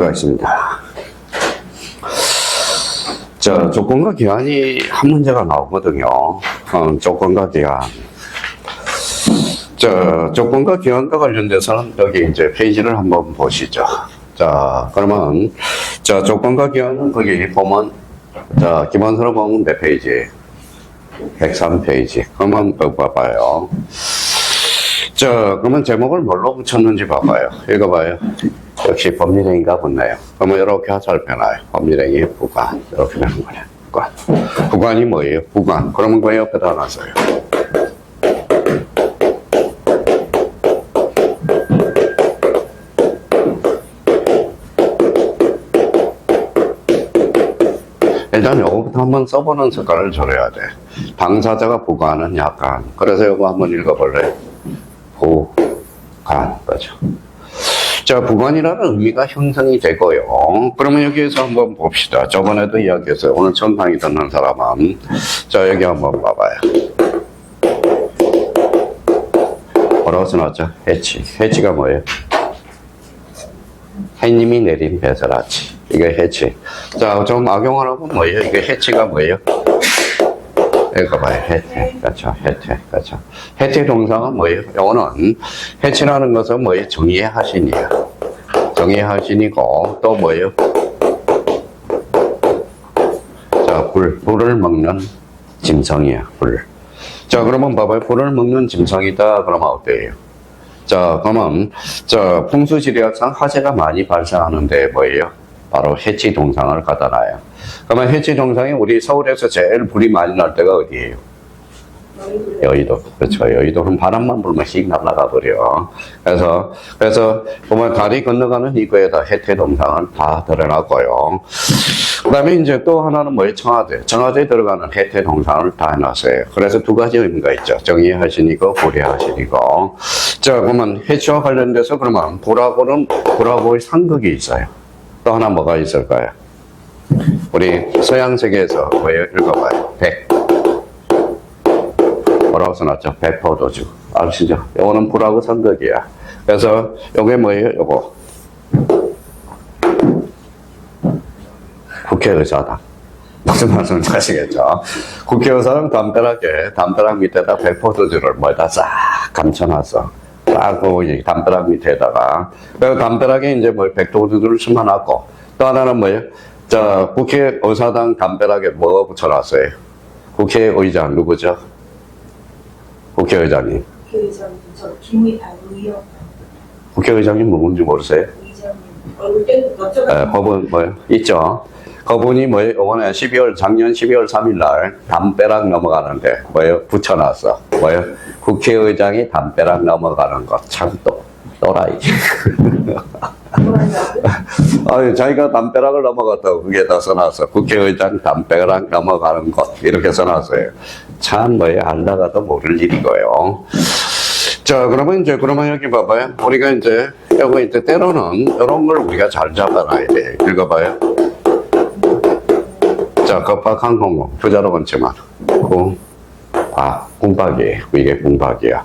들어가겠습니다. 자, 조건과 기한이 한 문제가 나오거든요. 조건과 기한. 자, 조건과 기한과 관련돼서는 여기 이제 페이지를 한번 보시죠. 자, 그러면, 자, 조건과 기한은 거기 보면, 자, 기본서로 보면 몇 페이지? 103페이지. 그러면 봐봐요. 자, 그러면 제목을 뭘로 붙였는지 봐봐요. 읽어봐요. 역시 법률행위가 붙네요. 그러면 이렇게 살펴놔요. 법률행위 부관. 이렇게 되는 거예요. 부관. 부관이 뭐예요? 부관. 그러면 그 옆에다 놔서요. 일단 요거부터 한번 써보는 습관을 들여야 돼. 당사자가 부관은 약간. 그래서 요거 한번 읽어볼래요? 부관. 그죠? 자, 부관이라는 의미가 형성이 되고요. 그러면 여기에서 한번 봅시다. 저번에도 이야기했어요. 오늘 처음 강의 듣는 사람은. 자, 여기 한번 봐봐요. 뭐라고 써놨죠? 해치. 해치가 뭐예요? 해님이 내린 배설아치. 이게 해치. 자, 좀 악용하라고 뭐예요? 이게 해치가 뭐예요? 읽어봐요. 해태. 그렇죠. 해태. 그렇죠. 해태 동사가 뭐예요? 요거는 해치라는 것은 뭐예요? 정의의 하신이야. 정의의 하신이고 또 뭐예요? 자, 불을 먹는 짐승이야. 불. 자, 그러면 봐봐요. 불을 먹는 짐승이다. 그러면 어때요? 자, 그러면 자, 풍수지리학상 화재가 많이 발생하는데 뭐예요? 바로 해치 동상을 갖다 놔요. 그러면 해치 동상이 우리 서울에서 제일 불이 많이 날 때가 어디예요? 여의도. 그렇죠. 여의도는 바람만 불면 씩 날아가 버려. 그래서 보면 다리 건너가는 입구에다 해태 동상을 다 들어놨고요. 그 다음에 이제 또 하나는 뭐예요? 청와대. 청와대에 들어가는 해태 동상을 다 해놨어요. 그래서 두 가지 의미가 있죠. 정의의 하신이고 불의 하신이고. 자, 그러면 해치와 관련돼서 그러면 불하고의 상극이 있어요. 또 하나 뭐가 있을까요? 우리 서양 세계에서 뭐예요? 읽어봐요. 뭐라고 써놨죠? 백포도주. 아시죠? 요거는 불하고 상극이야. 그래서 요게 뭐예요? 요거. 국회의사당. 무슨 말씀인지 아시겠죠? 국회의사당 담벼락 밑에다 백포도주를 뭐에다 싹 감춰놨어. 딱 담벼락 밑에다가. 그리고 담벼락에 이제 뭐 백도주를 심어놨고, 또 하나는 뭐예요? 자, 국회의사당 담벼락에 뭐 붙여놨어요? 국회의장 누구죠? 국회의장님. 국회의장님, 저 김의달 의원. 국회의장님 누군지 모르세요? 의장님. 얼굴 땡 여쭤봤는데. 법은 뭐예요? 있죠. 그분이 뭐예요? 이번에 작년 12월 3일 날 담벼락 넘어가는데 뭐예요? 붙여놨어. 뭐예요? 국회의장이 담벼락 넘어가는 것. 참 또라이. 아니, 자기가 담벼락을 넘어갔다고 그게다 써놨어. 국회의장 담벼락 넘어가는 것. 이렇게 써놨어요. 참 뭐예요? 알다가도 모를 일이고요. 자, 그러면 여기 봐봐요. 우리가 이제 때로는 이런 걸 우리가 잘 잡아놔야 돼. 읽어봐요. 자, 겁박한 공공. 부자로 번지만. 공박이에요. 이게 공박이야.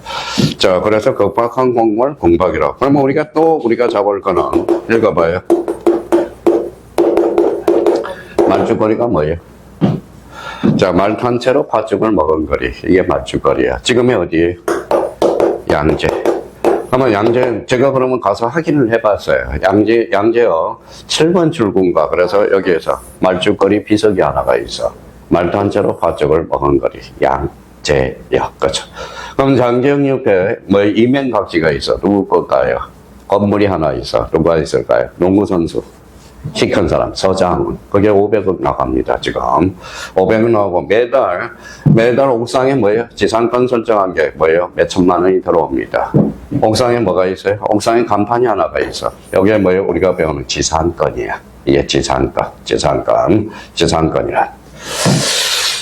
자, 그래서 겁박한 공공을 공박이라고. 그러면 우리가 잡을 거는, 읽어봐요. 말죽거리가 뭐예요? 자, 말 탄 채로 팥죽을 먹은 거리. 이게 말죽거리야. 지금이 어디에요? 양재. 그러면 제가 그러면 가서 확인을 해봤어요. 양재요. 7번 출구인가. 그래서 여기에서 말죽거리 비석이 하나가 있어. 말도 한 채로 팥죽을 먹은 거리. 양재역. 그렇죠. 그럼 양재역 옆에 뭐 이면각지가 있어. 누구 걸까요? 건물이 하나 있어. 누가 있을까요? 농구선수. 키 큰 사람, 서장훈. 그게 500억 나갑니다, 지금. 500억 나오고, 매달 옥상에 뭐예요? 지상권 설정한 게 뭐예요? 몇 천만 원이 들어옵니다. 옥상에 뭐가 있어요? 옥상에 간판이 하나가 있어. 여기에 뭐예요? 우리가 배우는 지상권이야. 이게 지상권이란.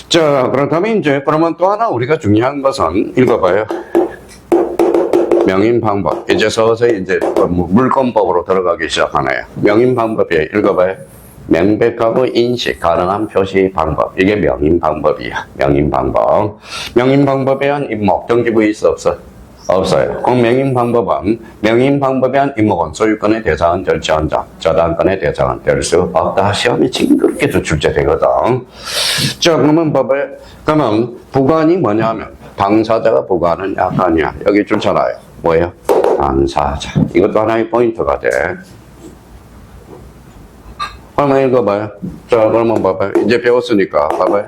자, 그렇다면 그러면 또 하나 우리가 중요한 것은, 읽어봐요. 명인방법. 이제 서서히 물권법으로 들어가기 시작하네요. 명인방법이에요. 읽어봐요. 명백하고 인식 가능한 표시 방법. 이게 명인방법이야. 명인방법. 명인방법에 한 임목. 등기부에 있어 없어? 없어요. 그럼 명인 방법은 임목원 소유권의 대상은 절차원장, 저당권의 대상은 될 수 없다. 시험이 징그럽게도 출제되거든. 자, 그러면 봐봐요. 그러면 부관이 뭐냐면 당사자가 부관은 약관이야. 여기 줄잖아요. 뭐예요? 당사자. 이것도 하나의 포인트가 돼. 한번 읽어봐요. 자, 그러면 봐봐요. 이제 배웠으니까 봐봐요.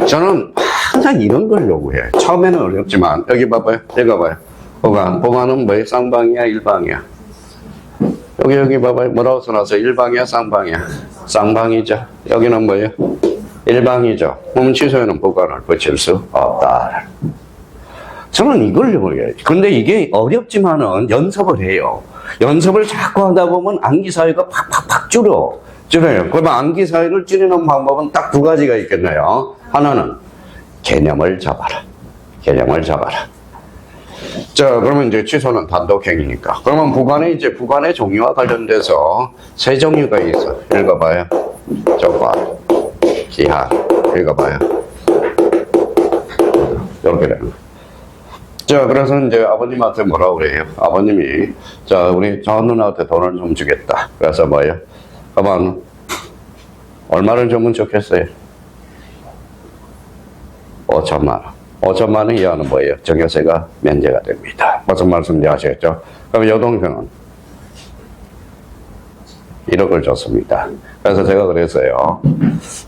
저는 항상 이런 걸 요구해. 처음에는 어렵지만 여기 봐봐요. 읽어봐요. 보관은 뭐예요? 쌍방이야, 일방이야? 여기 봐봐요. 뭐라고 써놨어? 일방이야, 쌍방이야? 쌍방이죠. 여기는 뭐예요? 일방이죠. 그럼 취소에는 보관을 붙일 수 없다. 저는 이걸 요구해요. 근데 이게 어렵지만은 연습을 해요. 연습을 자꾸 하다 보면 암기 사이가 팍팍팍 줄어요. 그러면 암기 사이를 줄이는 방법은 딱 두 가지가 있겠네요. 하나는 개념을 잡아라. 개념을 잡아라. 자, 그러면 이제 취소는 단독행위니까. 그러면 부관의 종류와 관련돼서 세 종류가 있어. 읽어봐요. 조건, 기한. 읽어봐요. 이렇게 되는 거. 자, 그래서 이제 아버님한테 뭐라고 그래요? 아버님이, 자, 우리 저 누나한테 돈을 좀 주겠다. 그래서 뭐예요? 가만, 얼마를 주면 좋겠어요? 5천만 원. 5천만 원 이하는 뭐예요? 증여세가 면제가 됩니다. 무슨 말씀인지 아시겠죠? 그럼 여동생은 1억을 줬습니다. 그래서 제가 그랬어요.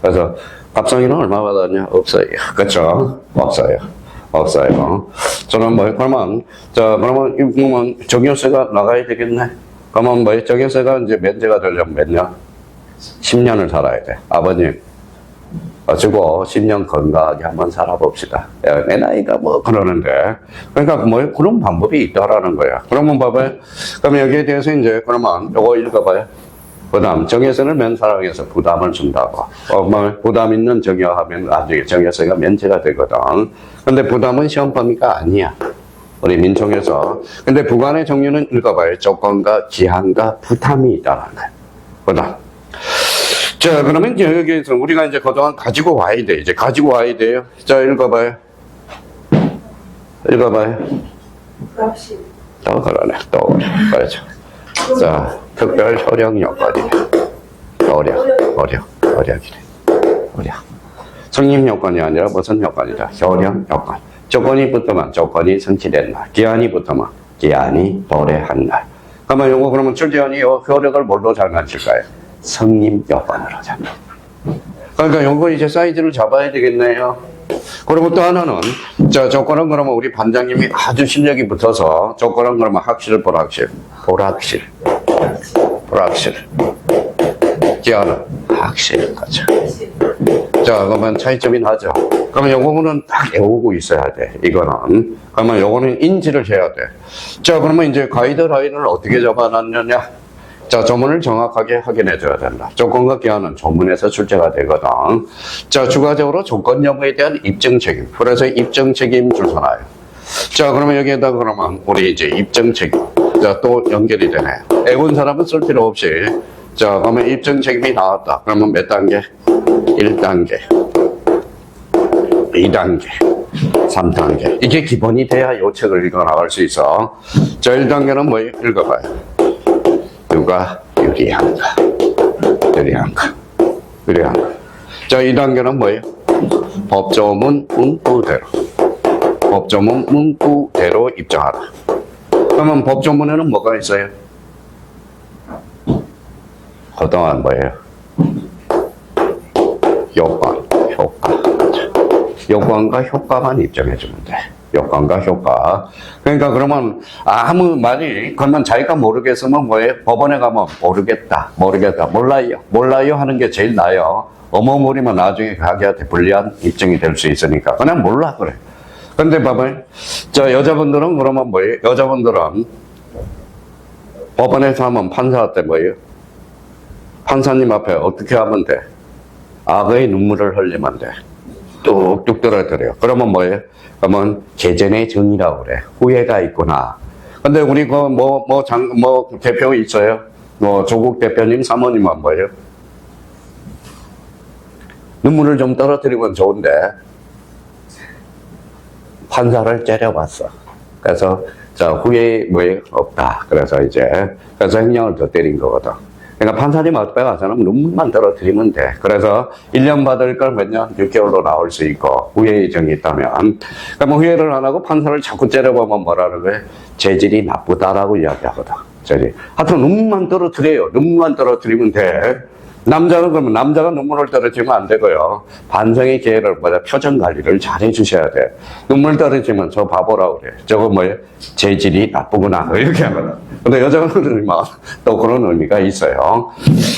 그래서 갑상이는 얼마 받았냐? 없어요. 그렇죠? 없어요. 저는 뭐, 그러면 증여세가 나가야 되겠네? 그러면 뭐, 증여세가 이제 면제가 되려면 몇 년? 10년을 살아야 돼. 아버님. 주고 10년 건강하게 한번 살아봅시다. 야, 내 나이가 뭐 그러는데. 그러니까 뭐 그런 방법이 있다라는 거야. 그러면 봐봐요. 그러면 여기에 대해서 이제 그러면 요거 읽어봐요. 부담. 정여세를 면사랑해서 부담을 준다고. 뭐 부담 있는 정여하면 나중에 정여세가 면제가 되거든. 근데 부담은 시험 범위가 아니야. 우리 민총에서. 근데 부관의 종류는 읽어봐요. 조건과 기한과 부담이 있다는 거야. 부담. 자, 그러면 이제 여기에서 우리가 이제 그동안 가지고 와야 돼. 이제 가지고 와야 돼요. 자, 읽어봐요. 불합실. 또 그러네. 또 그래. 그렇죠. 자, 특별 효력 요건이네. 효력이네. 성립 요건이 아니라 무슨 요건이다? 효력 요건. 조건이 붙으면 조건이 성취된 날. 기한이 붙으면 기한이 도래한 날. 그러면 요거 그러면 출제원이 요 효력을 뭘로 장난칠까요? 성립 요건으로 잡니다. 그러니까 요거 이제 사이즈를 잡아야 되겠네요. 그리고 또 하나는, 자, 조건은 그러면 우리 반장님이 아주 실력이 붙어서, 조건은 그러면 확실, 불확실. 기한은 확실. 그렇죠. 자, 그러면 차이점이 나죠. 그러면 요거는 딱 외우고 있어야 돼. 이거는. 그러면 요거는 인지를 해야 돼. 자, 그러면 이제 가이드라인을 어떻게 잡아놨느냐? 자, 조문을 정확하게 확인해 줘야 된다. 조건과 기한은 조문에서 출제가 되거든. 자, 추가적으로 조건 여부에 대한 입증 책임. 그래서 입증 책임 줄 서나요. 자, 그러면 여기에다 그러면 우리 이제 입증 책임. 자, 또 연결이 되네. 애군 사람은 쓸 필요 없이. 자, 그러면 입증 책임이 나왔다. 그러면 몇 단계? 1단계, 2단계, 3단계. 이게 기본이 돼야 요 책을 읽어 나갈 수 있어. 자, 1단계는 뭐예요? 읽어봐요. 누가 유리한가? 자, 2단계는 뭐예요? 법조문 문구대로 입증하라. 그러면 법조문에는 뭐가 있어요? 그동안 뭐예요? 요건과 효과만 입증해주면 돼. 요건과 효과. 그러니까 그러면 아무 말이 그러면 자기가 모르겠으면 뭐예요? 법원에 가면 모르겠다, 몰라요 하는 게 제일 나아요. 어머무리면 나중에 자기한테 불리한 입증이 될 수 있으니까 그냥 몰라 그래. 근데 봐봐요. 자, 여자분들은 그러면 뭐예요? 여자분들은 법원에서 하면 판사한테 뭐예요? 판사님 앞에 어떻게 하면 돼? 악의 눈물을 흘리면 돼. 뚝뚝 떨어뜨려요. 그러면 뭐예요? 그러면 개전의 정의라고 그래. 후회가 있구나. 근데 우리 대표 있어요? 조국 대표님 사모님은 뭐예요? 눈물을 좀 떨어뜨리면 좋은데, 판사를 째려봤어. 그래서, 후회 없다. 그래서 형량을 더 때린 거거든. 그러니까 판사님 앞에 가서는 눈물만 떨어뜨리면 돼. 그래서 1년 받을 걸 몇 년, 6개월로 나올 수 있고, 후회 예정이 있다면, 그러면 후회를 안 하고 판사를 자꾸 째려보면 뭐라는 거예요? 재질이 나쁘다라고 이야기하거든. 하여튼 눈물만 떨어뜨려요. 눈물만 떨어뜨리면 돼. 그러면 남자가 눈물을 떨어뜨리면 안 되고요. 반성의 기회를 표정 관리를 잘 해주셔야 돼. 눈물 떨어지면 저 바보라고 그래. 저거 재질이 나쁘구나. 이렇게 하거든. 근데 여자가 그러면 또 그런 의미가 있어요.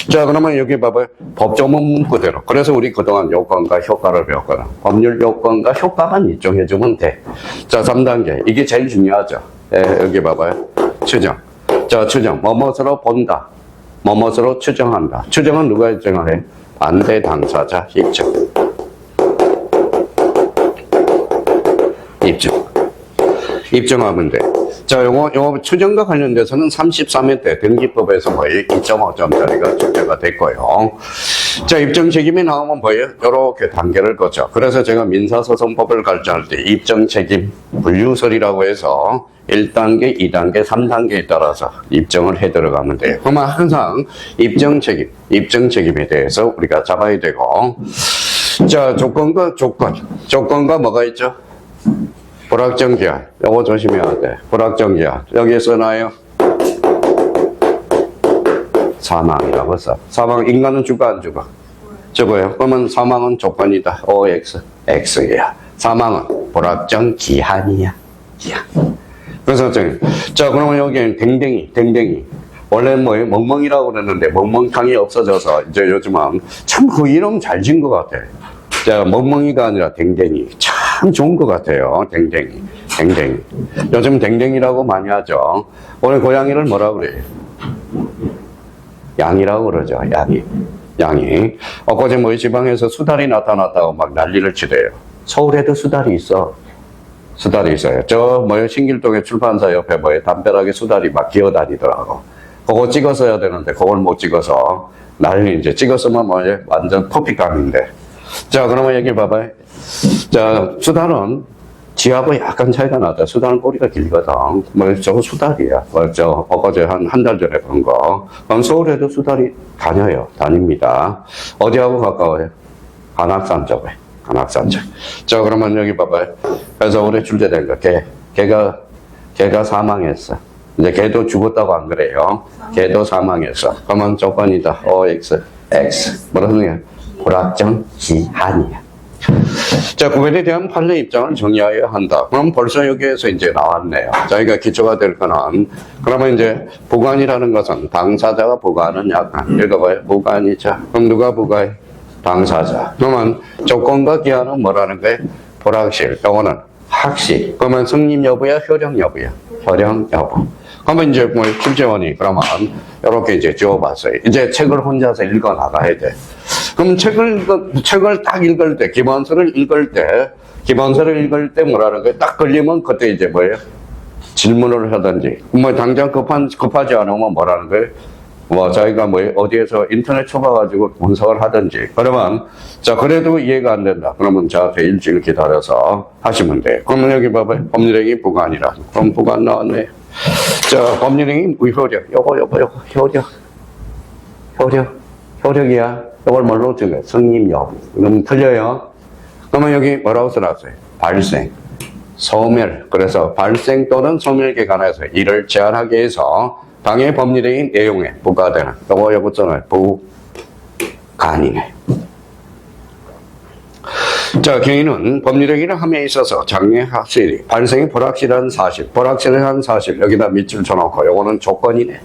자, 그러면 여기 봐봐요. 법조문 문구대로. 그래서 우리 그동안 요건과 효과를 배웠거든. 법률 요건과 효과만 입증해주면 돼. 자, 3단계. 이게 제일 중요하죠. 여기 봐봐요. 추정. 자, 추정. 뭐뭇으로 본다. 뭐뭇으로 추정한다. 추정은 누가 입증을 해? 반대 당사자 입증. 입증하면 돼. 자, 요거 추정과 관련돼서는 33회 때 등기법에서 2.5점짜리가 출제가 됐고요. 자, 입증 책임이 나오면 요렇게 단계를 거쳐. 그래서 제가 민사소송법을 가르쳐할 때 입증 책임 분류설이라고 해서 1단계, 2단계, 3단계에 따라서 입증을 해 들어가면 돼요. 그러면 항상 입증 책임에 대해서 우리가 잡아야 되고. 자, 조건과 뭐가 있죠? 불확정 기한. 요거 조심해야 돼. 불확정 기한. 여기에 써놔요. 사망이라고 써. 사망, 인간은 죽어, 안 죽어? 죽어요. 그러면 사망은 조건이다. OX, X야. 사망은 불확정 기한이야. 기한. 그래서, 자, 그러면 여기는 댕댕이. 원래 멍멍이라고 그랬는데, 멍멍탕이 없어져서, 이제 요즘은 참 그 이름 잘 지은 것 같아. 자, 멍멍이가 아니라 댕댕이. 참 좋은 것 같아요. 댕댕이. 요즘 댕댕이라고 많이 하죠. 오늘 고양이를 뭐라 그래요? 양이라고 그러죠. 양이. 엊그제 지방에서 수달이 나타났다고 막 난리를 치대요. 서울에도 수달이 있어요. 신길동의 출판사 옆에 담벼락에 수달이 막 기어다니더라고. 그거 찍었어야 되는데, 그걸 못 찍어서, 난리 이제 찍었으면 완전 토픽감인데. 자, 그러면 여기 봐봐요. 자, 수달은 지하고 약간 차이가 나다. 수달은 꼬리가 길거든. 저거 수달이야. 엊그제 한 달 전에 본 거. 그럼 서울에도 수달이 다닙니다. 어디하고 가까워요? 관악산 쪽에. 자, 그러면 여기 봐봐요. 그래서 올해 출제된 거, 걔가 사망했어. 이제 걔도 죽었다고 안 그래요. 걔도 사망했어. 그러면 조건이다. OX, X. 뭐라는 거야? 불확정 기한이야. 자, 구별에 대한 판례 입장을 정리하여야 한다. 그럼 벌써 여기에서 이제 나왔네요. 저희가 기초가 될 거는, 그러면 이제 부관이라는 것은 당사자가 부과하는 약관. 읽어봐요. 부관이죠. 그럼 누가 부과해? 당사자. 그러면 조건과 기한은 뭐라는 거예요? 불확실. 요거는 확실. 그러면 승림 여부야, 효력 여부야? 효력 여부. 그러면 이제 출제원이 그러면 이렇게 이제 지워봤어요. 이제 책을 혼자서 읽어 나가야 돼. 그럼 책을 딱 읽을 때, 기본서를 읽을 때 뭐라는 거예요? 딱 걸리면 그때 이제 질문을 하든지. 당장 급하지 않으면 뭐라는 거예요? 저희가 어디에서 인터넷 쳐봐가지고 분석을 하든지. 그러면, 자, 그래도 이해가 안 된다. 그러면 저한테 일주일 기다려서 하시면 돼요. 그러면 여기 봐봐요. 법률행위 부관이라. 그럼 부관 나왔네. 자, 법률행위 무효력. 효력이야. 이걸 뭘로 적어요? 승림 여부. 이건 틀려요. 그러면 여기 뭐라고 써놨어요? 발생, 소멸. 그래서 발생 또는 소멸에 관해서 이를 제한하기 위해서 당해 법률행위 내용에 부과되는 요거 있잖아요. 부관이네. 자, 경위는 법률행위를 함에 있어서 장래 확실히 발생이 불확실한 사실 여기다 밑줄 쳐놓고 요거는 조건이네.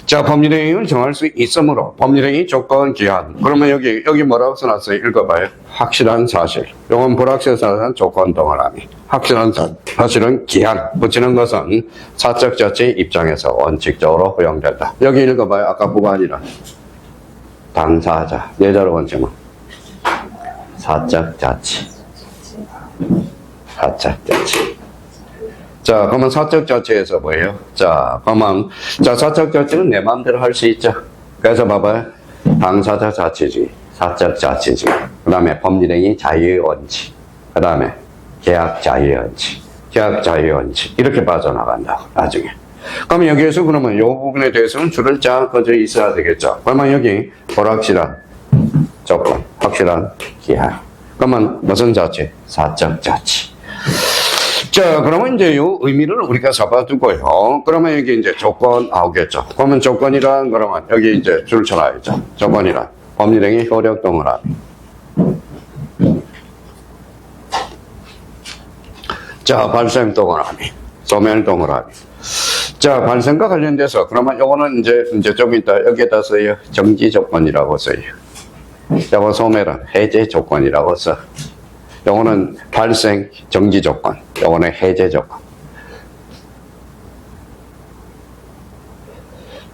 자, 법률행위를 정할 수 있으므로 법률행위 조건 기한. 그러면 여기 뭐라고 써놨어요? 읽어봐요. 확실한 사실. 요건 불확실한 사실은 조건 동그라미. 확실한 사실은 기한. 붙이는 것은 사적 자치 입장에서 원칙적으로 허용된다. 여기 읽어봐요. 아까 부관이라. 당사자. 예자로 원칙은 사적 자치. 자, 그러면 사적 자체에서 뭐예요? 자, 그러면, 자, 사적 자체는 내 마음대로 할 수 있죠. 그래서 봐봐요. 당사자 자체주의, 사적 자체주의, 그 다음에 법률행위 자유의 원칙, 그 다음에 계약 자유의 원칙, 계약 자유의 원칙, 이렇게 빠져나간다고, 나중에. 그러면 여기에서 그러면 이 부분에 대해서는 줄을 쫙 꺼져 있어야 되겠죠. 그러면 여기 불확실한 조건, 확실한 기한. 그러면 무슨 자체? 사적 자체. 자, 그러면 이제 이 의미를 우리가 잡아두고요. 그러면 여기 이제 조건 나오겠죠. 그러면 조건이란, 그러면 여기 이제 줄 쳐놔야죠. 조건이란 법률행위 효력 동그라미. 자, 발생 동그라미, 소멸 동그라미. 자, 발생과 관련돼서 그러면 요거는 이제 좀 이따 여기에다 써요. 정지 조건이라고 써요. 요거 소멸은 해제 조건이라고 써. 요거는 발생 정지 조건, 요거는 해제 조건.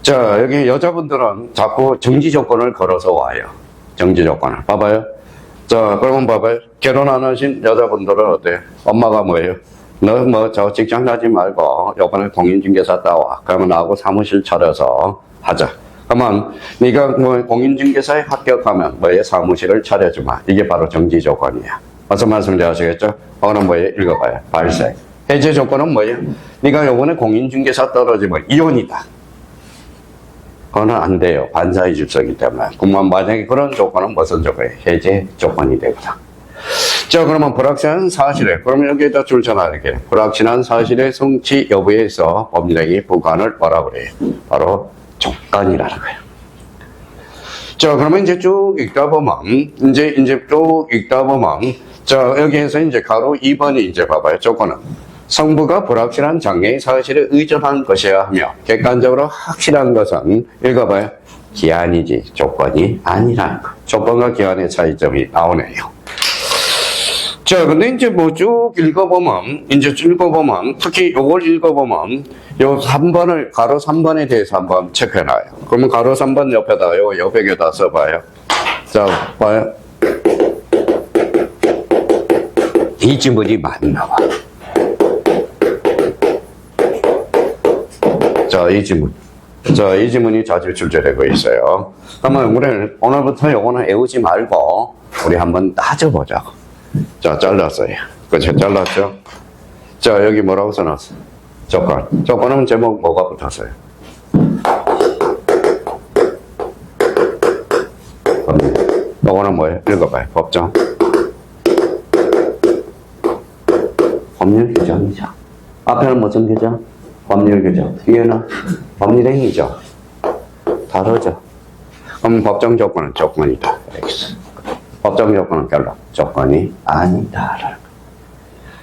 자, 여기 여자분들은 자꾸 정지 조건을 걸어서 와요. 정지 조건을. 봐봐요. 자, 그러면 봐봐요. 결혼 안 하신 여자분들은 어때요? 엄마가 뭐예요? 너 저 직장 가지 말고 요번에 공인중개사 따와. 그러면 나하고 사무실 차려서 하자. 그러면 네가 뭐 공인중개사에 합격하면 뭐예요? 사무실을 차려주마. 이게 바로 정지 조건이야. 어서 말씀드리시겠죠? 그거는 뭐예요? 읽어봐요. 발생. 해제 조건은 뭐예요? 네가 요번에 공인중개사 떨어지면 이혼이다. 그거는 안 돼요. 반사의 질서이기 때문에. 그러면 만약에 그런 조건은 무슨 조건이에요? 해제 조건이 되거든. 자, 그러면 불확실한 사실에, 그러면 여기에다 줄 쳐놔야겠네. 불확실한 사실의 성취 여부에서 법률행위 부과를 뭐라 그래요? 바로 조건이라는 거예요. 자, 그러면 이제 쭉 읽다 보면, 이제 쭉 읽다 보면, 자, 여기에서 이제 가로 2번이 이제 봐봐요. 조건은. 성부가 불확실한 장애의 사실에 의존한 것이어야 하며, 객관적으로 확실한 것은, 읽어봐요. 기한이지, 조건이 아니라는 거. 조건과 기한의 차이점이 나오네요. 자, 근데 이제 뭐 쭉 읽어보면, 특히 요걸 읽어보면, 요 3번을, 가로 3번에 대해서 한번 체크해놔요. 그러면 가로 3번 옆에다, 요 옆에다 써봐요. 자, 봐요. 이 지문이 많이 나와. 자, 이 지문. 자, 이 지문이 자주 출제되고 있어요. 그러면 우리는 오늘부터 요거는 외우지 말고, 우리 한번 따져보자고. 자, 잘랐어요. 그쵸, 잘랐죠? 자, 여기 뭐라고 써놨어? 조건. 조건은 제목 뭐가 붙었어요? 요거는 뭐예요? 읽어봐요. 법정. 법률 규정이죠. 앞에는 무슨 규정? 법률 규정. 뒤에는 법률행위죠. 다르죠. 그럼 법정 조건은 조건이다. X. 법정 조건은 결론. 조건이 아니다.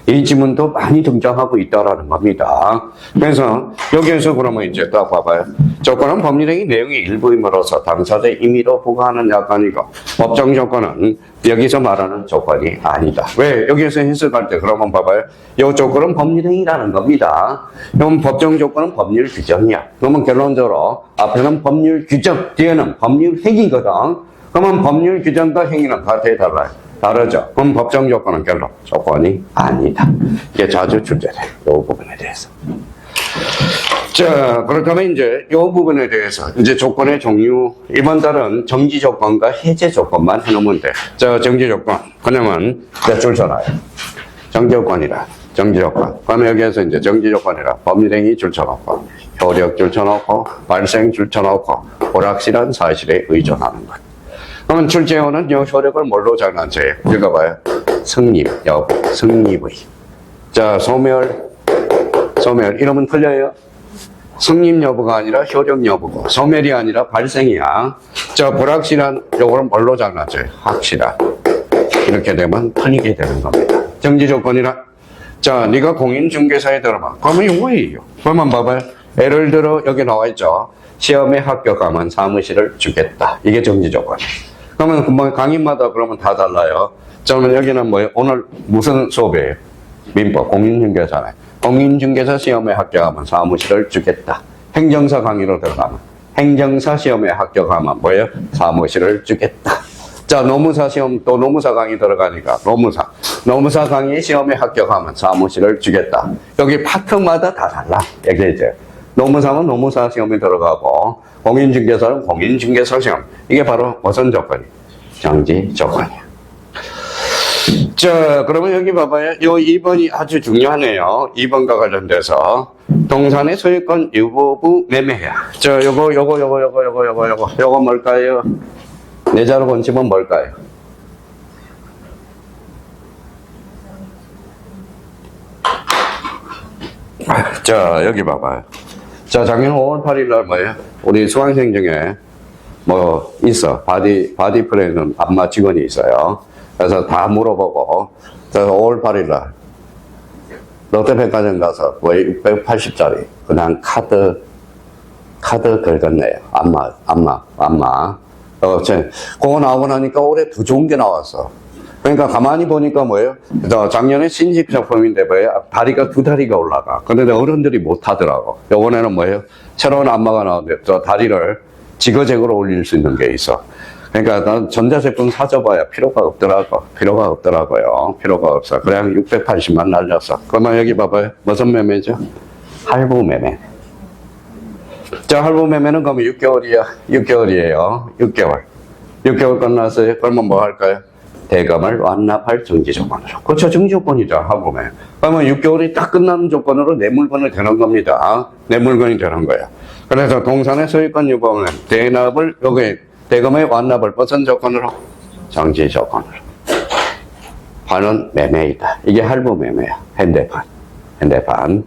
이 지문도 많이 등장하고 있다라는 겁니다. 그래서 여기에서 그러면 이제 딱 봐봐요. 조건은 법률행위 내용의 일부임으로써 당사자의 임의로 부과하는 약관이고, 법정 조건은 여기서 말하는 조건이 아니다. 왜? 여기에서 해석할 때 그러면 봐봐요. 이 조건은 법률행위라는 겁니다. 그럼 법정 조건은 법률 규정이야. 그러면 결론적으로 앞에는 법률 규정, 뒤에는 법률 행위거든. 그러면 법률 규정과 행위는 같아요, 달라요? 다르죠. 그럼 법정 조건은 결론, 조건이 아니다. 이게 자주 출제돼요. 이 부분에 대해서. 자, 그렇다면 이제 이 부분에 대해서 이제 조건의 종류, 이번 달은 정지 조건과 해제 조건만 해놓으면 돼. 자, 정지 조건. 그러면 줄 쳐놔요. 정지 조건이라, 정지 조건. 그러면 여기에서 이제 정지 조건이라 법률행위 줄 쳐놓고, 효력 줄 쳐놓고, 발생 줄 쳐놓고, 불확실한 사실에 의존하는 것. 그러면 출제원은 이 효력을 뭘로 장난쳐요? 읽어봐요. 성립, 여부, 성립의. 자, 소멸. 이러면 틀려요. 성립 여부가 아니라 효력 여부고, 소멸이 아니라 발생이야. 자, 불확실한, 요거는 뭘로 장난쳐요? 확실한. 이렇게 되면 틀리게 되는 겁니다. 정지 조건이라. 자, 네가 공인중개사에 들어봐. 그러면 이거예요. 그러면 봐봐요. 예를 들어, 여기 나와 있죠. 시험에 합격하면 사무실을 주겠다. 이게 정지 조건. 그러면 뭐 강의마다 그러면 다 달라요. 저는 여기는 뭐예요? 오늘 무슨 수업이에요? 민법, 공인중개사네. 공인중개사 시험에 합격하면 사무실을 주겠다. 행정사 강의로 들어가면 행정사 시험에 합격하면 뭐예요? 사무실을 주겠다. 자, 노무사 시험 또 노무사 강의 들어가니까 노무사 노무사 강의 시험에 합격하면 사무실을 주겠다. 여기 파트마다 다 달라. 얘기했죠. 노무사는 노무사 시험에 들어가고, 공인중개사는 공인중개사 시험. 이게 바로 무슨 조건이? 정지 조건이야. 자, 그러면 여기 봐봐요. 요 2번이 아주 중요하네요. 2번과 관련돼서. 동산의 소유권 유보부 매매야. 자, 요거 뭘까요? 내자로 본침은 뭘까요? 자, 여기 봐봐요. 자, 작년 5월 8일 날 뭐예요? 우리 수강생 중에 뭐 있어. 바디 프레임은 안마 직원이 있어요. 그래서 다 물어보고, 그래서 5월 8일 날 롯데백화점 가서 뭐 680짜리 그냥 카드 긁었네요. 안마. 그거 나오고 나니까 올해 더 좋은 게 나왔어. 그러니까 가만히 보니까 뭐예요? 작년에 신식 작품인데 뭐예요? 다리가 두 다리가 올라가. 근데 어른들이 못 하더라고. 요번에는 뭐예요? 새로운 안마가 나오는데 저 다리를 지그재그로 올릴 수 있는 게 있어. 그러니까 난 전자제품 사줘봐야 필요가 없더라고요. 필요가 없어. 그냥 680만 날렸어. 그러면 여기 봐봐요. 무슨 매매죠? 할부 매매. 자, 할부 매매는 그러면 6개월이에요. 6개월 끝났어요. 그러면 뭐 할까요? 대금을 완납할 정지조건으로. 그렇죠. 정지조건이죠. 할부 매매. 그러면 6개월이 딱 끝나는 조건으로 내 물건이 되는 겁니다. 내 물건이 되는 거야. 그래서 동산의 소유권 유보는 대납을 여기 대금의 완납을 무슨 조건으로? 정지 조건으로. 반은 매매이다. 이게 할부 매매야. 현대판.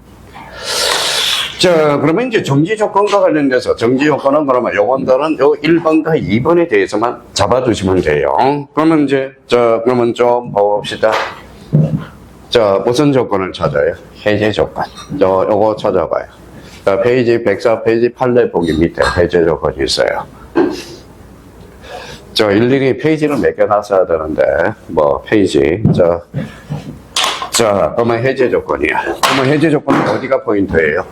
자, 그러면 이제 정지 조건과 관련돼서 정지 조건은 그러면 요건들은 요 1번과 2번에 대해서만 잡아두시면 돼요. 그러면 이제 그러면 좀 봅시다. 자, 무슨 조건을 찾아요? 해제 조건. 요거 찾아봐요. 자, 페이지 104페이지 판례 보기 밑에 해제 조건이 있어요. 일일이 페이지를 몇 개 놨어야 되는데, 뭐, 페이지. 그러면 해제 조건이야. 그러면 해제 조건은 어디가 포인트예요?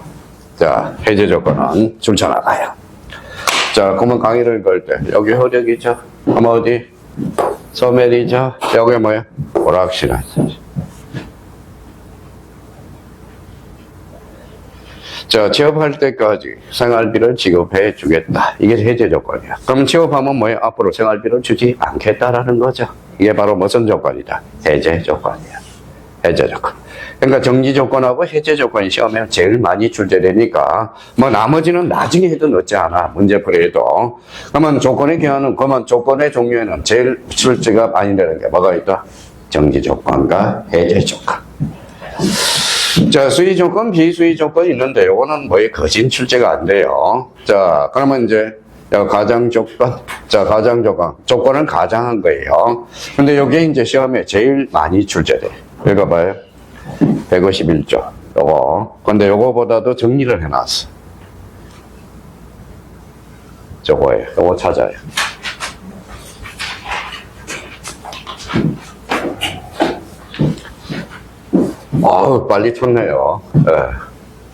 자, 해제 조건은 줄쳐나가요. 자, 그러면 강의를 걸 때, 여기 허력이죠? 그럼 어디? 소멸이죠? 여기 뭐야? 오락실은. 자, 취업할 때까지 생활비를 지급해 주겠다. 이게 해제 조건이야. 그럼 취업하면 뭐예요? 앞으로 생활비를 주지 않겠다라는 거죠. 이게 바로 무슨 조건이다? 해제 조건이야. 해제 조건. 그러니까 정지 조건하고 해제 조건이 시험에 제일 많이 출제되니까 뭐 나머지는 나중에 해도 늦지 않아. 문제풀이에도. 그러면 조건에 기하는 그러면 조건의 종류에는 제일 출제가 많이 되는 게 뭐가 있다? 정지 조건과 해제 조건. 자, 수의 조건, 비수의 조건이 있는데, 요거는 뭐에 거진 출제가 안 돼요. 자, 그러면 이제, 가장 조건. 자, 가장 조건. 조건은 가장한 거예요. 근데 요게 이제 시험에 제일 많이 출제돼. 읽어봐요. 151조. 요거. 근데 요거보다도 정리를 해놨어. 저거예요. 요거 찾아요. 빨리 쳤네요.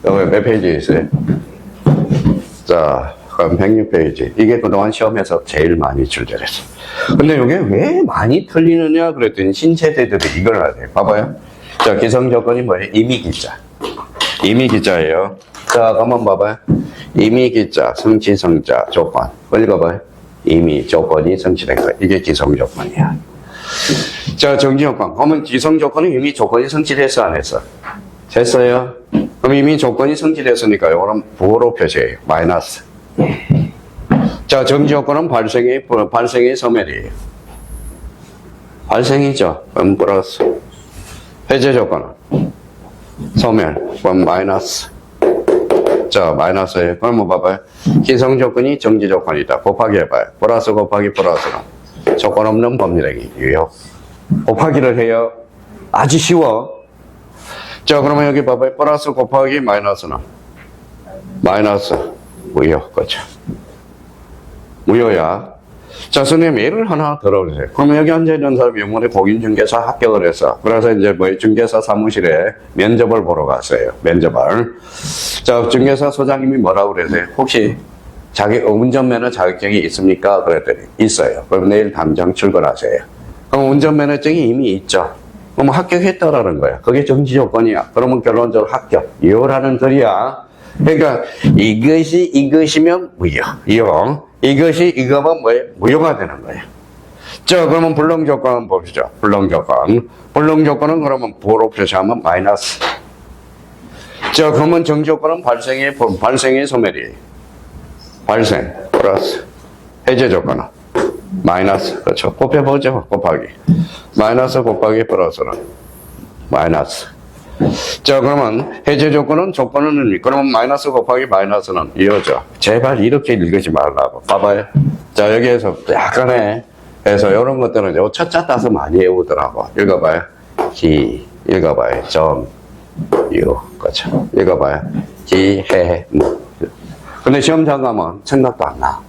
여기 몇 페이지 있어요? 자, 그럼 106페이지. 이게 그동안 시험에서 제일 많이 출제됐어. 근데 이게 왜 많이 틀리느냐 그랬더니 신세대들이 이걸 알아요. 봐봐요. 자, 기성조건이 뭐예요? 임의기자. 임의기자예요. 자, 한번 봐봐요. 임의기자, 성취성자, 조건. 읽어봐요. 임의 조건이 성취된 거. 이게 기성조건이야. 자, 정지조건. 그러면 기성조건은 이미 조건이 성취됐어, 안 했어? 됐어요. 그럼 이미 조건이 성취됐으니까 이거는 부호로 표시해요. 마이너스. 자, 정지조건은 발생의 소멸이에요. 발생이죠. 그럼 플러스. 해제 조건은 소멸. 그럼 마이너스. 자, 마이너스예요. 그럼 뭐 봐봐요. 기성조건이 정지조건이다. 곱하기 해봐요. 플러스 곱하기 플러스는 조건 없는 법률행위 유효. 곱하기를 해요. 아주 쉬워. 자, 그러면 여기 봐봐요. 플러스 곱하기 마이너스는 마이너스 무효. 그렇죠. 무효야. 자, 선생님 예를 하나 들어보세요. 그러면 여기 앉아있는 사람이 영문에 공인중개사 합격을 했어. 그래서 이제 뭐 중개사 사무실에 면접을 보러 갔어요. 면접을. 자, 중개사 소장님이 뭐라고 그러세요? 혹시 운전면허 자격증이 있습니까? 그랬더니 있어요. 그럼 내일 당장 출근하세요. 그럼 운전면허증이 이미 있죠. 그럼 합격했다라는 거야. 그게 정지 조건이야. 그러면 결론적으로 합격. 이요라는 글이야. 그러니까 이것이면 무효. 이요. 이것이 이거면 뭐예요? 무효가 되는 거예요. 자, 그러면 불능 조건 봅시다. 불능 조건. 불능 조건은 그러면 부호로 표시하면 마이너스. 자, 그러면 정지 조건은 발생의 소멸이에요. 발생 플러스 해제 조건은 마이너스. 그렇죠. 곱해보죠. 곱하기. 마이너스 곱하기 플러스는 마이너스. 자, 그러면 해제 조건은 그러면 마이너스 곱하기 마이너스는 이어져. 제발 이렇게 읽지 말라고. 봐봐요. 자, 여기에서 약간의 해서 이런 것들은 요 첫자 따서 많이 외우더라고. 읽어봐요. 읽어봐요. 그렇죠. 읽어봐요. 근데 시험장 가면 생각도 안 나.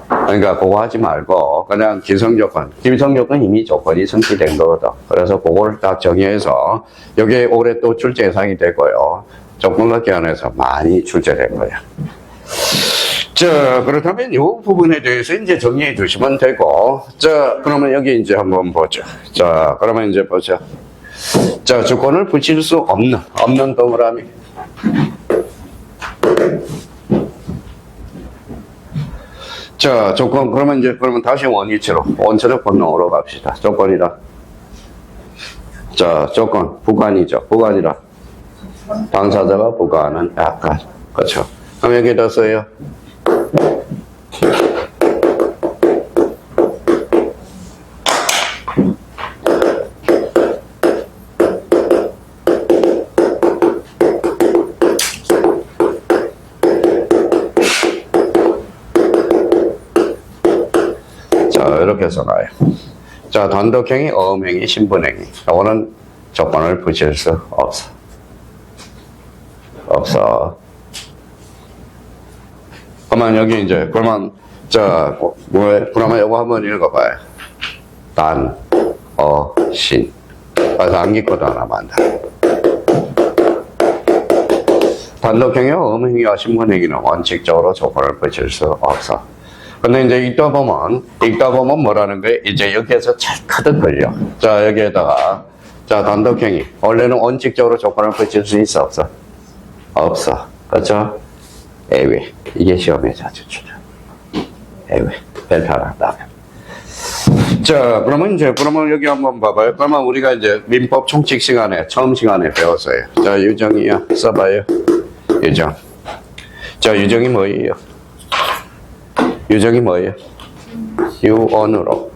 그러니까 그거 하지 말고 그냥 기성조건 이미 조건이 성취된 거거든. 그래서 그걸 딱 정의해서 여기에 올해 또 출제 예상이 되고요. 조건학기 안에서 많이 출제된 거야. 자, 그렇다면 이 부분에 대해서 이제 정리해 주시면 되고, 자, 그러면 여기 이제 한번 보죠. 자, 그러면 이제 보죠. 자, 조건을 붙일 수 없는 동그라미. 자, 조건, 그러면 다시 원체적 본능으로 갑시다. 조건이다. 자, 조건, 부관이죠. 부관이라. 당사자가 부관은 약간. 그렇죠. 그럼 여기다 써요. 이렇게 써놔요. 자, 단독행위, 어음행위, 신분행위. 이거는 조건을 붙일 수 없어. 그러면 여기 이제, 그러면 이거 한번 읽어봐요. 신. 그래서 암기코드 하나만 한다. 단독행위와 어음행위와 신분행위는 원칙적으로 조건을 붙일 수 없어. 근데 이제 읽다 보면 뭐라는 거예요? 이제 여기에서 잘 크득 걸려. 자, 여기에다가, 자, 단독행위. 원래는 원칙적으로 조건을 붙일 수 있어, 없어. 그렇죠? 예외. 이게 시험에 자주 출제. 예외. 벨타라, 다음에. 자, 그러면 여기 한번 봐봐요. 그러면 우리가 이제 민법 총칙 시간에, 처음 시간에 배웠어요. 자, 유정이야. 써봐요. 유정. 자, 유정이 뭐예요? 유정이 뭐예요? 유언으로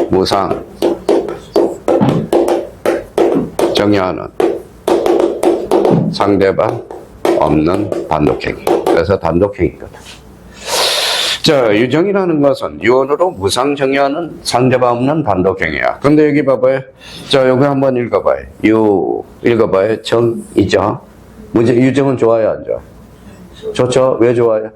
무상 정의하는 상대방 없는 단독행위. 그래서 단독행위거든. 자, 유정이라는 것은 유언으로 무상 정의하는 상대방 없는 단독행위야. 근데 여기 봐봐요. 자, 여기 한번 읽어봐요. 읽어봐요. 정이죠. 유정은 좋아요, 안 좋아? 좋죠? 왜 좋아요?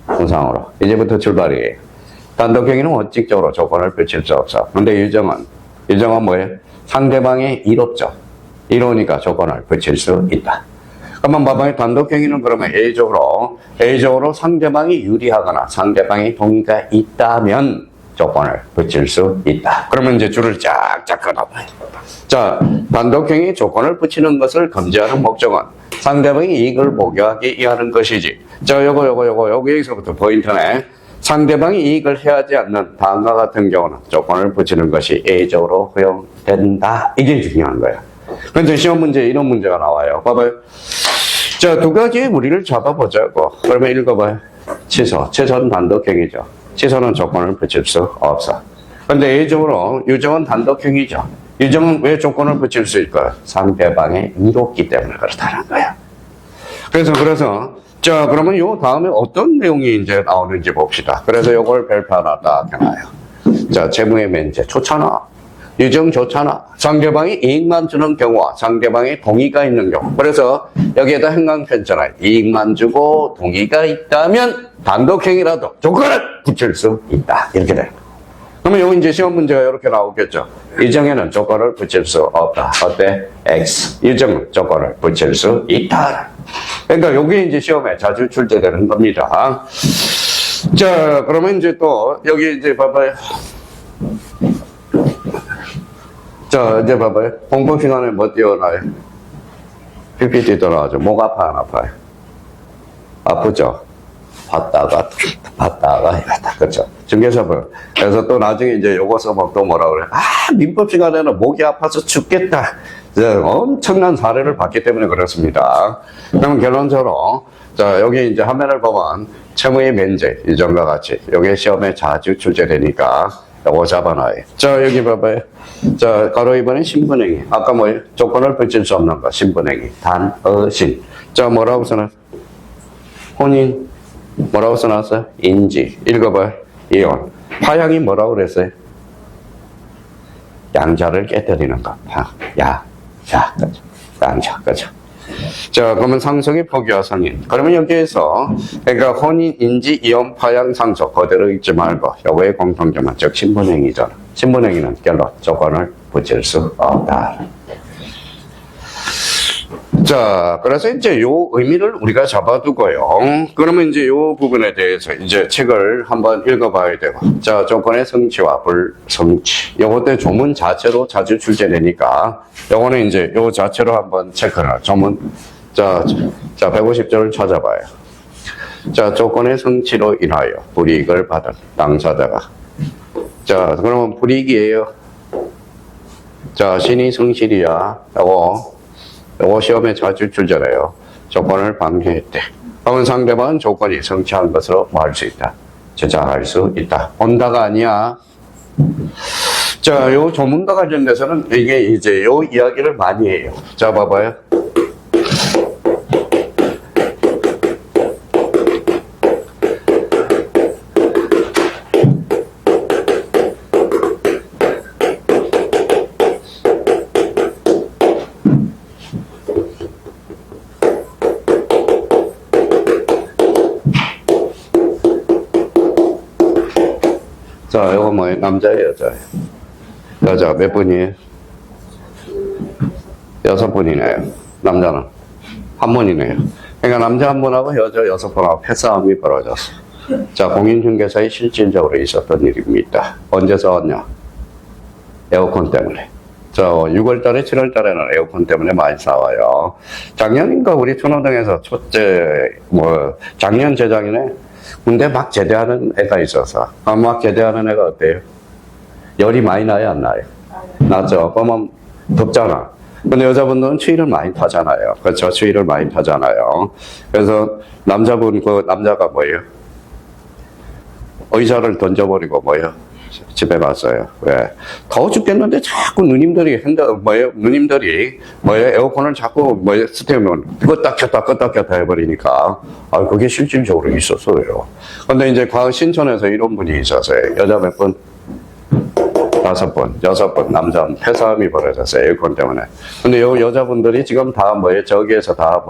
무상으로. 이제부터 출발이에요. 단독행위는 원칙적으로 조건을 붙일 수 없어. 근데 유정은 뭐예요? 상대방이 이롭죠. 이로우니까 조건을 붙일 수 있다. 그러면 봐봐요. 단독행위는 그러면 A적으로 상대방이 유리하거나 상대방의 동의가 있다면 조건을 붙일 수 있다. 그러면 이제 줄을 쫙쫙 끊어봐요. 자, 단독행위 조건을 붙이는 것을 금지하는 목적은 상대방이 이익을 보게 하기 위하는 것이지. 자, 여기서부터 포인트네. 상대방이 이익을 해하지 않는 다음과 같은 경우는 조건을 붙이는 것이 A적으로 허용된다. 이게 중요한 거야. 그런데 시험 문제에 이런 문제가 나와요. 봐봐요. 자, 두 가지의 우리를 잡아보자고. 그러면 읽어봐요. 취소는 단독행위죠. 취소는 조건을 붙일 수 없어. 근데 A적으로 유정은 단독행위죠. 유정은 왜 조건을 붙일 수 있을까요? 상대방의 이롭기 때문에 그렇다는 거야. 그래서 자, 그러면 요 다음에 어떤 내용이 이제 나오는지 봅시다. 그래서 요걸 별표 하나 딱 해놔요. 자, 재무의 면제 좋잖아. 유정 좋잖아. 상대방이 이익만 주는 경우와 상대방의 동의가 있는 경우. 그래서 여기에다 행강 펼쳐놔요. 이익만 주고 동의가 있다면 단독행위라도 조건을 붙일 수 있다. 이렇게 돼요. 그러면 여기 이제 시험 문제가 이렇게 나오겠죠. 유정에는 조건을 붙일 수 없다. 어때? X. 유정은 조건을 붙일 수 있다. 그러니까 여기 이제 시험에 자주 출제되는 겁니다. 자, 그러면 이제 또, 여기 이제 봐봐요. 자, 이제 봐봐요. 공부 시간에 뭐 띄워놔요? PPT 떠나가죠. 목 아파, 안 아파요? 아프죠? 봤다가, 이거다. 그쵸? 중개사분. 그래서 또 나중에 이제 요거 써먹 또 뭐라 그래. 민법 시간에는 목이 아파서 죽겠다. 엄청난 사례를 봤기 때문에 그렇습니다. 그러면 결론적으로, 자, 여기 이제 화면을 보면, 채무의 면제, 이전과 같이. 여기 시험에 자주 출제되니까, 요거 잡아놔요. 자, 여기 봐봐요. 자, 가로 2번은 신분행위. 아까 뭐예요? 조건을 붙일 수 없는 거. 신분행위. 단, 신. 자, 뭐라고 써놨어? 혼인. 뭐라고 써놨어요? 인지. 읽어봐요. 이혼. 파양이 뭐라고 그랬어요? 양자를 깨뜨리는 것. 그죠? 양자, 그죠? 자, 그러면 상속이 포기와 상인. 그러면 여기에서, 그러니까 혼인, 인지, 이혼, 파양, 상속. 그대로 읽지 말고, 요거의 공통점은 즉 신분행위잖아. 신분행위는 결론, 조건을 붙일 수 없다. 자, 그래서 이제 요 의미를 우리가 잡아두고요. 그러면 이제 요 부분에 대해서 이제 책을 한번 읽어봐야 되고. 자, 조건의 성취와 불성취. 요것도 조문 자체로 자주 출제되니까, 요거는 이제 요 자체로 한번 체크를. 조문. 자, 150조를 찾아봐요. 자, 조건의 성취로 인하여 불이익을 받은 당사자가. 자, 그러면 불이익이에요. 자, 신의 성실이야. 요거 시험에 자주 출제해요. 조건을 방해했대. 그러면 상대방은 조건이 성취한 것으로 말할 수 있다. 주장할 수 있다. 온다가 아니야. 자, 요 조문과 관련돼서는 이게 이제 요 이야기를 많이 해요. 자, 봐봐요. 자, 요거 뭐예요? 남자예요, 여자예요? 여자 몇 분이에요? 6분이네요. 남자는 한 분이네요. 그러니까 남자 한 분하고 여자 6분하고 패싸움이 벌어졌어. 자, 공인중개사에 실질적으로 있었던 일입니다. 언제 싸웠냐? 에어컨 때문에. 자, 6월달에 7월달에는 에어컨 때문에 많이 싸워요. 작년인가 우리 춘호동에서 작년 재작년에 군대 막 제대하는 애가 있어서. 막 제대하는 애가 어때요? 열이 많이 나요, 안 나요? 나죠. 그러면 덥잖아. 근데 여자분들은 추위를 많이 타잖아요. 그렇죠? 추위를 많이 타잖아요. 그래서 남자가 뭐예요? 의자를 던져버리고 뭐예요? 집에 갔어요. 왜? 더워 죽겠는데 자꾸 누님들이 에어컨을 자꾸 스테면 껐다 켰다 해버리니까, 그게 실질적으로 있었어요. 근데 이제 신촌에서 이런 분이 있었어요. 여자 몇 분? 5분, 6분, 남자는 폐싸움이 벌어졌어요. 에어컨 때문에. 근데 요 여자분들이 지금 다 저기에서 다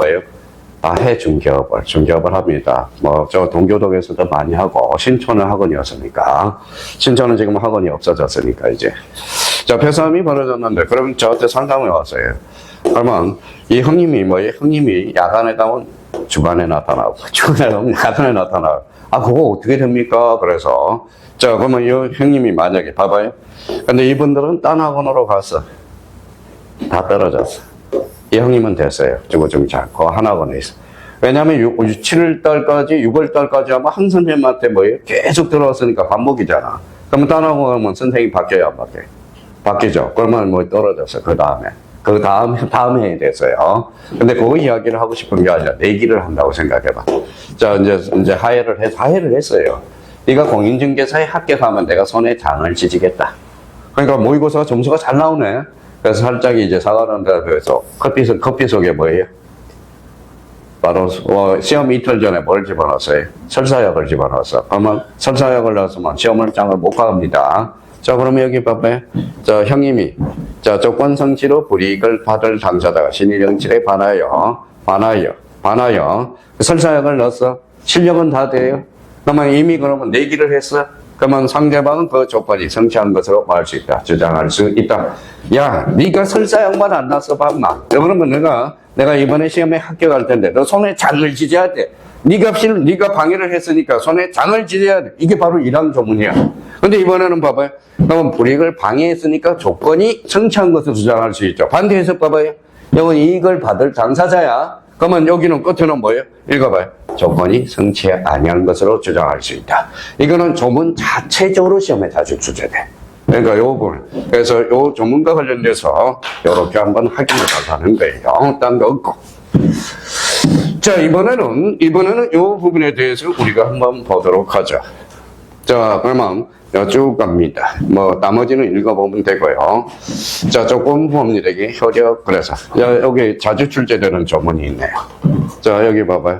다 중개업을 합니다. 저 동교동에서도 많이 하고, 신촌은 학원이었으니까. 신촌은 지금 학원이 없어졌으니까, 이제. 자, 폐싸움이 벌어졌는데, 그럼 저한테 상담을 왔어요. 그러면, 이 형님이 야간에 가면 주간에 나타나고, 주간에 가면 야간에 나타나고. 그거 어떻게 됩니까? 그래서. 자, 그러면 이 형님이 만약에, 봐봐요. 근데 이분들은 딴 학원으로 갔어. 다 떨어졌어. 이 형님은 됐어요. 주거증지 않고 한 학원에 있어. 왜냐하면 6월달까지 아마 한 선생님한테 계속 들어왔으니까 반복이잖아. 그러면 딴 학원 가면 선생님이 바뀌어요, 안 바뀌어요? 바뀌죠. 그러면 떨어졌어. 그 다음에 됐어요. 근데 그 이야기를 하고 싶은 게 아니라 내기를 한다고 생각해봐. 자, 이제 하해를 했어요. 네가 공인중개사에 합격하면 내가 손에 장을 지지겠다. 그러니까 모의고사 점수가 잘 나오네. 그래서 살짝 이제 사과한다. 그래서 커피 속에 뭐예요? 바로 시험 이틀 전에 뭘 집어넣었어요? 설사약을 집어넣었어. 그러면 설사약을 넣었으면 시험장을 못 갑니다. 자, 그러면 여기 봐봐요. 자, 형님이 조건 성취로 불이익을 받을 당사자가 신의령칠에 반하여 설사약을 넣었어. 실력은 다 돼요. 그러면 이미 그러면 내기를 했어. 그러면 상대방은 그 조건이 성취한 것으로 말할 수 있다. 주장할 수 있다. 야, 네가 설사약만 안 났어, 봤나? 그러면 내가 내가 이번에 시험에 합격할 텐데 너 손에 장을 지져야 돼. 네가 방해를 했으니까 손에 장을 지져야 돼. 이게 바로 이란 조문이야. 근데 이번에는 봐봐요. 그러면 불이익을 방해했으니까 조건이 성취한 것을 주장할 수 있죠. 반대해서 봐봐요. 이건 이익을 받을 당사자야. 그러면 여기는 끝에는 뭐예요? 읽어봐요. 조건이 성취 아니한 것으로 주장할 수 있다. 이거는 조문 자체적으로 시험에 자주 주제돼. 그러니까 요 부분. 그래서 요 조문과 관련돼서 이렇게 한번 확인해 가는 거예요. 딴 거 없고. 자, 이번에는 요 부분에 대해서 우리가 한번 보도록 하죠. 자, 그러면 쭉 갑니다. 뭐, 나머지는 읽어보면 되고요. 자, 조건 봅니다. 이게 효력. 그래서. 자, 여기 자주 출제되는 조문이 있네요. 자, 여기 봐봐요.